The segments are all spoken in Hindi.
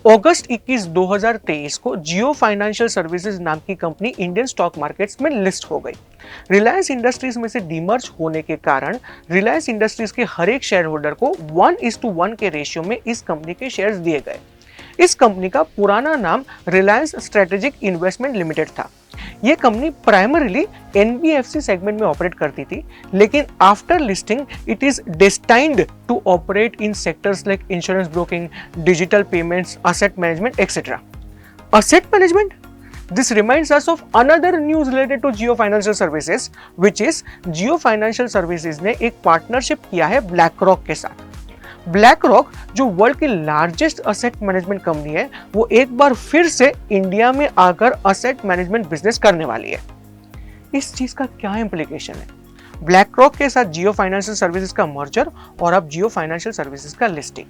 अगस्त 21, 2023 को जियो फाइनेंशियल सर्विसेज नाम की कंपनी इंडियन स्टॉक मार्केट्स में लिस्ट हो गई। रिलायंस इंडस्ट्रीज में से डीमर्ज होने के कारण रिलायंस इंडस्ट्रीज के हर एक शेयर होल्डर को 1:1 के रेशियो में इस कंपनी के शेयर्स दिए गए। इस कंपनी का पुराना नाम रिलायंस स्ट्रेटेजिक इन्वेस्टमेंट लिमिटेड था। यह कंपनी प्राइमरीली एनबीएफसी सेगमेंट में ऑपरेट करती थी, लेकिन after listing it is destined to operate in sectors like insurance broking, digital payments, asset management etcetera. Asset management? This reminds us of another news related to Jio Financial Services, which is Jio Financial Services ने एक पार्टनरशिप किया है BlackRock के साथ। BlackRock जो वर्ल्ड की लार्जेस्ट असेट मैनेजमेंट कंपनी है, वो एक बार फिर से इंडिया में आकर असेट मैनेजमेंट बिजनेस करने वाली है। इस चीज का क्या इंप्लीकेशन है? BlackRock के साथ Jio Financial Services का मर्जर और अब Jio Financial Services का listing.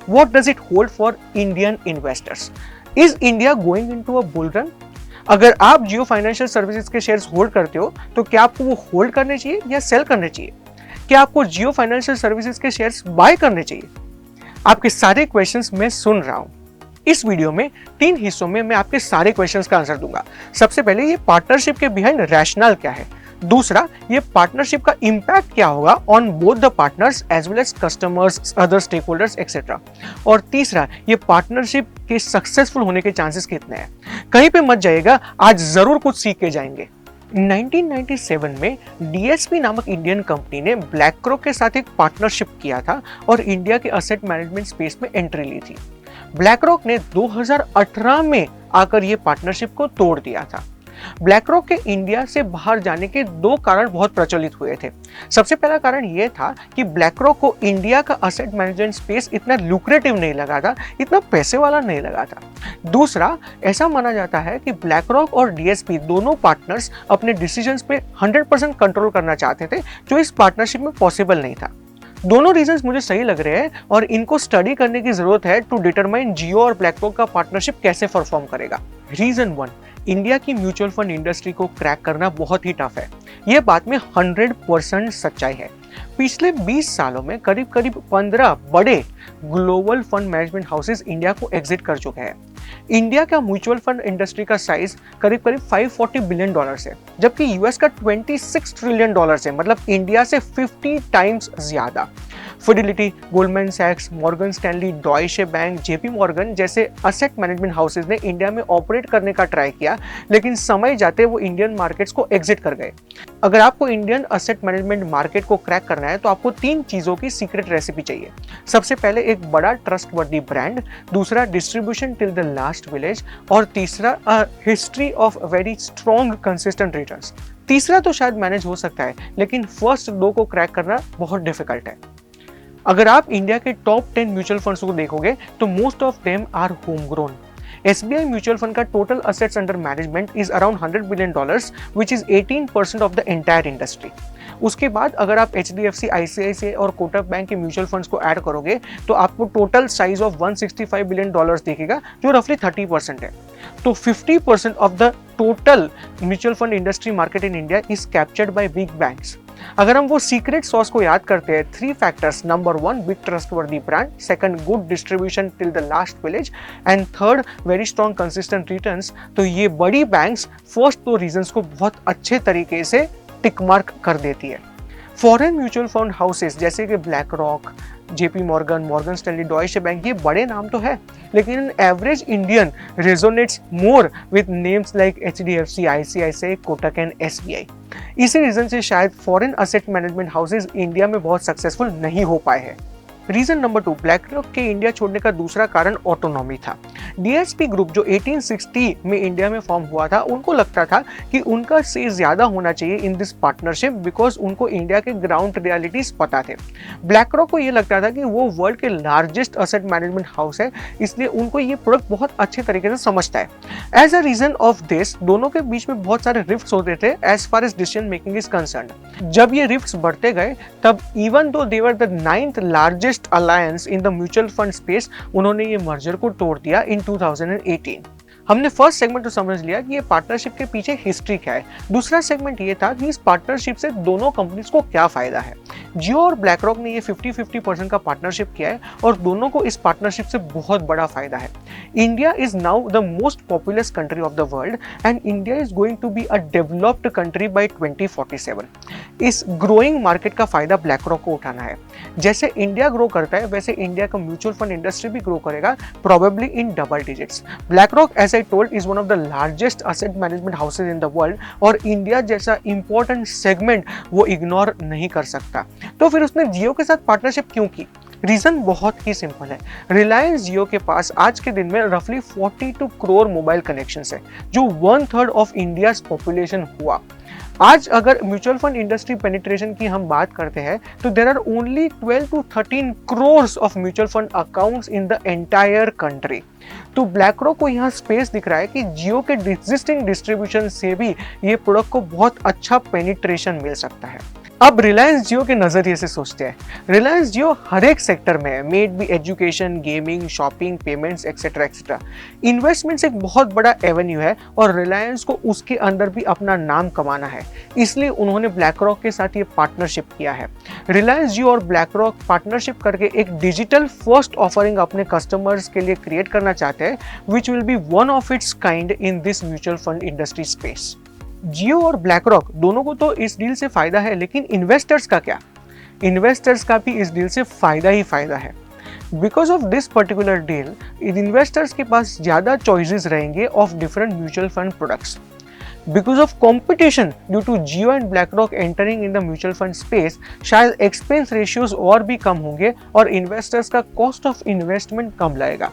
What does it hold for Indian investors? Is India going into a bull run? अगर आप जियो फाइनेंशियल सर्विसेज के शेयर्स होल्ड करते हो तो क्या आपको वो होल्ड करने चाहिए या सेल करने चाहिए? क्या आपको जियो फाइनेंशियल सर्विसेज के शेयर्स बाय करने चाहिए? आपके सारे क्वेश्चंस मैं सुन रहा हूं। इस वीडियो में 3 हिस्सों में मैं आपके सारे क्वेश्चंस का आंसर दूंगा। सबसे पहले ये पार्टनरशिप के बिहाइंड रैशनल क्या है, दूसरा ये पार्टनरशिप का इंपैक्ट क्या होगा on both the partners as well as customers, other stakeholders etcetera, और तीसरा ये पार्टनरशिप के सक्सेसफुल होने के चांसेस कितने हैं। कहीं पे मत जाइएगा, आज जरूर कुछ सीख के जाएंगे। 1997 में डीएसपी नामक इंडियन कंपनी ने ब्लैकरॉक के साथ एक पार्टनरशिप किया था और इंडिया के एसेट मैनेजमेंट स्पेस में एंट्री ली थी। ब्लैकरॉक ने 2018 में आकर यह पार्टनरशिप को तोड़ दिया था। ब्लैकरॉक के इंडिया से बाहर जाने के 2 कारण बहुत प्रचलित हुए थे। सबसे पहला कारण यह था कि ब्लैकरॉक को इंडिया का एसेट मैनेजमेंट स्पेस इतना लुक्रेटिव नहीं लगा था, इतना पैसे वाला नहीं लगा था। दूसरा, ऐसा माना जाता है कि ब्लैकरॉक और डीएसपी दोनों पार्टनर्स अपने डिसीजंस पे 100% कंट्रोल करना चाहते थे, जो इस पार्टनरशिप में पॉसिबल नहीं था। दोनों रीजंस मुझे सही लग रहे हैं और इनको स्टडी करने की जरूरत है टू डिटरमाइन जियो और ब्लैकरॉक का पार्टनरशिप कैसे परफॉर्म करेगा। रीजन 1, इंडिया की म्यूचुअल फंड इंडस्ट्री को क्रैक करना बहुत ही टफ है। यह बात में 100% सच्चाई है। पिछले 20 सालों में करीब 15 बड़े global fund management houses India को एग्जिट कर चुके हैं। इंडिया का म्यूचुअल फंड इंडस्ट्री का साइज करीब $540 बिलियन है, जबकि यूएस का $26 ट्रिलियन है, मतलब इंडिया से 50 टाइम्स ज्यादा। फिडेलिटी, गोल्डमैन सैक्स, Morgan Stanley, Deutsche bank, JP Morgan जैसे एसेट मैनेजमेंट हाउसेज ने इंडिया में ऑपरेट करने का ट्राई किया, लेकिन समय जाते वो इंडियन मार्केट्स को एग्जिट कर गए। अगर आपको इंडियन एसेट मैनेजमेंट मार्केट को क्रैक करना है तो आपको 3 चीजों की सीक्रेट रेसिपी चाहिए। सबसे पहले एक बड़ा ट्रस्टवर्दी ब्रांड, दूसरा distribution till the last village, और तीसरा history of very strong consistent returns. तीसरा तो शायद मैनेज हो सकता है, लेकिन फर्स्ट 2 को क्रैक करना बहुत डिफिकल्ट है। अगर आप इंडिया के टॉप 10 म्यूचुअल फंड्स को देखोगे तो most of them are home grown. SBI mutual fund का total assets under management is around $100 billion, which is 18% of the entire industry. उसके बाद अगर आप एचडीएफसी, आईसीआईसीआई और कोटक बैंक के म्यूचुअल फंड्स को ऐड करोगे तो आपको टोटल साइज ऑफ $165 बिलियन दिखेगा, जो रफली 30% है। तो 50% of the total mutual fund industry market in India is captured by big banks. अगर हम वो सीक्रेट सॉस को याद करते हैं, 3 factors, number 1 big trustworthy brand, second good distribution till the last village, and third very strong consistent returns, तो ये बड़ी बैंक्स फर्स्ट 2 रीजंस को बहुत अच्छे तरीके से टिक मार्क कर देती है। फॉरेन म्यूचुअल फंड हाउसेस जैसे कि BlackRock, JP Morgan, Morgan Stanley, Deutsche bank, ये बड़े नाम तो है, लेकिन average Indian resonates more with names like HDFC, ICICI, Kotak and SBI. इसी रीजन से शायद foreign asset management houses India में बहुत सक्सेसफुल नहीं हो पाए हैं। रीजन नंबर 2, ब्लैकरॉक के इंडिया छोड़ने का दूसरा कारण ऑटोनॉमी था। डीएसपी ग्रुप जो 1860 में इंडिया में फॉर्म हुआ था, उनको लगता था कि उनका से ज्यादा होना चाहिए इन दिस पार्टनरशिप, बिकॉज उनको इंडिया के ग्राउंड रियलिटीज पता थे। ब्लैकरॉक को ये लगता था कि वो वर्ल्ड के लार्जेस्ट एसेट मैनेजमेंट हाउस है, इसलिए उनको ये प्रोडक्ट बहुत अच्छे तरीके से समझता है। As a reason of this, दोनों के बीच में बहुत सारे रिफ्ट्स होते थे as far as decision making is concerned. जब ये रिफ्ट्स बढ़ते गए, तब even though they were the 9th largest alliance in the mutual fund space, उन्होंने ये मर्जर को तोड़ दिया इन 2018। हमने फर्स्ट सेगमेंट तो समझ लिया कि ये पार्टनरशिप के पीछे हिस्ट्री क्या है। दूसरा सेगमेंट ये था कि इस पार्टनरशिप से दोनों कंपनीज को क्या फायदा है। जियो और ब्लैक रॉक ने ये 50-50% का पार्टनरशिप किया है और दोनों को इस पार्टनरशिप से बहुत बड़ा फायदा है। India is now the most populous country of the world and India is going to be a developed country by 2047। इस ग्रोइंग मार्केट का फायदा ब्लैक रॉक को उठाना है। जैसे इंडिया ग्रो करता है वैसे इंडिया का म्यूचुअल फंड इंडस्ट्री भी ग्रो करेगा, probably in double digits. BlackRock, as I told, is one of the largest asset management houses in the world और इंडिया जैसा इंपॉर्टेंट सेगमेंट वो इग्नोर नहीं कर सकता। तो फिर उसने जियो के साथ पार्टनरशिप क्यों की? रीजन बहुत ही सिंपल है। रिलायंस जियो के पास आज के दिन में रफली 42 करोड़ मोबाइल कनेक्शंस है, जो 1/3 ऑफ इंडिया पॉपुलेशन हुआ। आज अगर म्यूचुअल फंड इंडस्ट्री पेनिट्रेशन की हम बात करते हैं तो there are only 12 to 13 crore of mutual fund accounts in the entire country. तो ब्लैक रॉक को यहाँ स्पेस दिख रहा है कि जियो के एग्जिस्टिंग डिस्ट्रीब्यूशन से भी ये प्रोडक्ट को बहुत अच्छा पेनिट्रेशन मिल सकता है। अब रिलायंस जियो के नजरिए से सोचते हैं। रिलायंस जियो हर एक सेक्टर में है, maybe education, gaming, shopping, payments etcetera etcetera. Investments एक बहुत बड़ा एवेन्यू है और रिलायंस को उसके अंदर भी अपना नाम कमाना है, इसलिए उन्होंने ब्लैक रॉक के साथ ये पार्टनरशिप किया है। रिलायंस जियो और ब्लैक रॉक पार्टनरशिप करके एक डिजिटल फर्स्ट ऑफरिंग अपने कस्टमर्स के लिए क्रिएट करना चाहते हैं, which will be one of its kind in this mutual fund industry space. Jio और ब्लैक रॉक दोनों को तो इस डील से फायदा है, लेकिन इन्वेस्टर्स का क्या? इन्वेस्टर्स का भी इस डील से फायदा ही फायदा है। Because of this particular deal investors के पास ज्यादा चॉइसेस रहेंगे of different mutual fund products. Because of competition due to Jio and BlackRock entering in the mutual fund space, शायद एक्सपेंस रेशियोज और भी कम होंगे और इन्वेस्टर्स का कॉस्ट ऑफ इन्वेस्टमेंट कम लगेगा।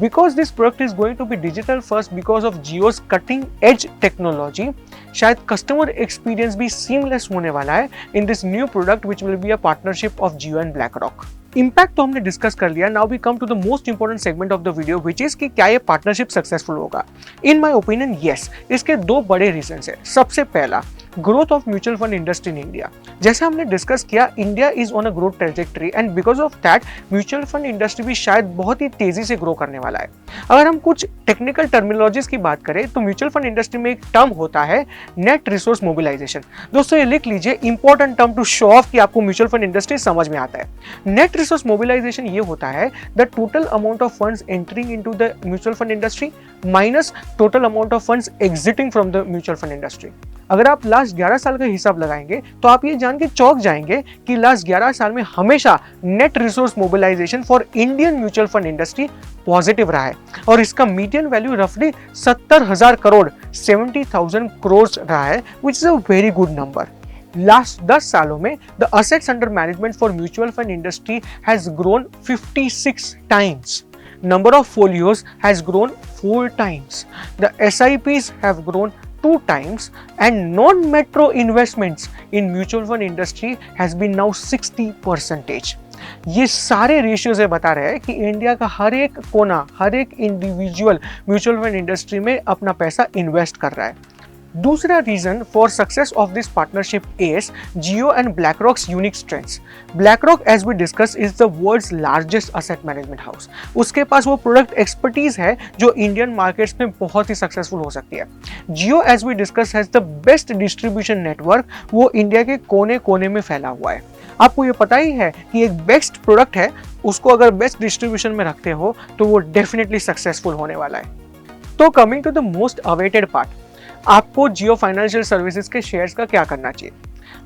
Because this product is going to be digital first because of Jio's cutting edge technology, शायद कस्टमर एक्सपीरियंस भी सीमलेस होने वाला है in this new product which will be a partnership of Jio and BlackRock. Impact तो हमने डिस्कस कर लिया। Now we come to the most important segment of the video which is कि क्या ये पार्टनरशिप सक्सेसफुल होगा। In my opinion yes. इसके दो बड़े रीजन है। सबसे पहला, growth of mutual fund industry in India. जैसे हमने डिस्कस किया, India is on a growth trajectory and because of that mutual fund industry भी शायद बहुत ही तेजी से ग्रो करने वाला है। अगर हम कुछ टेक्निकल टर्मिनोलॉजीज की बात करें तो म्यूचुअल फंड इंडस्ट्री में एक टर्म होता है नेट रिसोर्स मोबिलाइजेशन। दोस्तों ये लिख लीजिए, important term to show off कि आपको म्यूचुअल फंड इंडस्ट्री समझ में आता है। नेट रिसोर्स मोबिलाइजेशन ये होता है the total amount of funds entering into the mutual fund industry minus total amount of funds exiting from the mutual fund industry. अगर आप लास्ट 11 साल का हिसाब लगाएंगे तो आप ये जान के चौंक जाएंगे कि लास्ट 11 साल में हमेशा net resource mobilisation for Indian mutual fund industry positive रहा है और इसका मीडियन वैल्यू रफली 70,000 करोड़ 70,000 करोड़ रहा है, which is a very good number. Last 10 सालों में the assets under management for mutual fund industry has grown 56 times. Number of folios has grown 4 times. The SIPs have grown 2 times and non-metro investments in mutual fund industry has been now 60%. ये सारे रेशियोज बता रहे हैं कि इंडिया का हर एक कोना, हर एक इंडिविजुअल म्यूचुअल फंड इंडस्ट्री में अपना पैसा इन्वेस्ट कर रहा है। दूसरा reason for success of this partnership is Jio and BlackRock's unique strengths. BlackRock, as we discuss, is the world's largest asset management house. उसके पास वो प्रोडक्ट एक्सपर्टीज है जो इंडियन मार्केट्स में बहुत ही सक्सेसफुल हो सकती है। Jio, as we discuss, has the best distribution network. वो इंडिया के कोने कोने में फैला हुआ है। आपको ये पता ही है कि एक बेस्ट प्रोडक्ट है, उसको अगर बेस्ट डिस्ट्रीब्यूशन में रखते हो तो वो डेफिनेटली सक्सेसफुल होने वाला है। तो coming to the most awaited part, आपको जियो फाइनेंशियल सर्विसेज के शेयर्स का क्या करना चाहिए।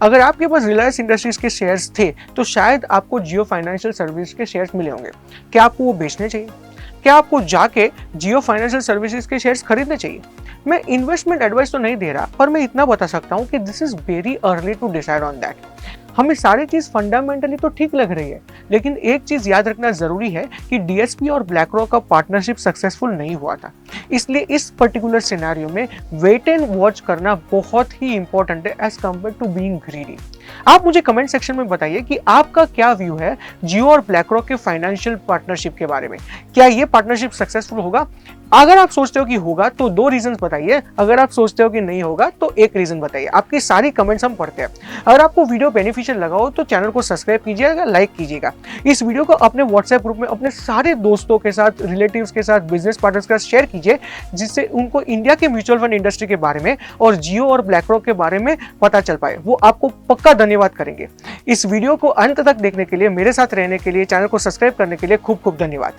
अगर आपके पास रिलायंस इंडस्ट्रीज के शेयर्स थे तो शायद आपको जियो फाइनेंशियल सर्विसेज के शेयर्स मिले होंगे। क्या आपको वो बेचने चाहिए? क्या आपको जाके जियो फाइनेंशियल सर्विसेज के शेयर्स खरीदने चाहिए? मैं इन्वेस्टमेंट एडवाइस तो नहीं दे रहा, पर मैं इतना बता सकता हूँ कि this is very early to decide on that. हमें सारी चीज फंडामेंटली तो ठीक लग रही है, लेकिन एक चीज याद रखना जरूरी है कि डीएसपी और ब्लैक रॉक का पार्टनरशिप सक्सेसफुल नहीं हुआ था। इसलिए इस पर्टिकुलर सिनेरियो में वेट एंड वॉच करना बहुत ही इंपॉर्टेंट है as compare to being greedy. आप मुझे कमेंट सेक्शन में बताइए कि आपका क्या व्यू है जियो और ब्लैक रॉक के फाइनेंशियल पार्टनरशिप के बारे में। क्या ये पार्टनरशिप सक्सेसफुल होगा? अगर आप सोचते हो कि होगा तो 2 रीजंस बताइए, अगर आप सोचते हो कि नहीं होगा तो 1 रीजन बताइए। आपकी सारी कमेंट्स हम पढ़ते हैं। अगर आपको वीडियो बेनिफिशियल लगा हो तो चैनल को सब्सक्राइब कीजिएगा, लाइक कीजिएगा। इस वीडियो को अपने व्हाट्सएप ग्रुप में अपने सारे दोस्तों के साथ, रिलेटिव्स के साथ, बिजनेस पार्टनर्स के साथ शेयर कीजिए, जिससे उनको इंडिया के म्यूचुअल फंड इंडस्ट्री के बारे में और जियो और ब्लैक रॉक के बारे में पता चल पाए। वो आपको पक्का धन्यवाद करेंगे। इस वीडियो को अंत तक देखने के लिए, मेरे साथ रहने के लिए, चैनल को सब्सक्राइब करने के लिए खूब खूब धन्यवाद।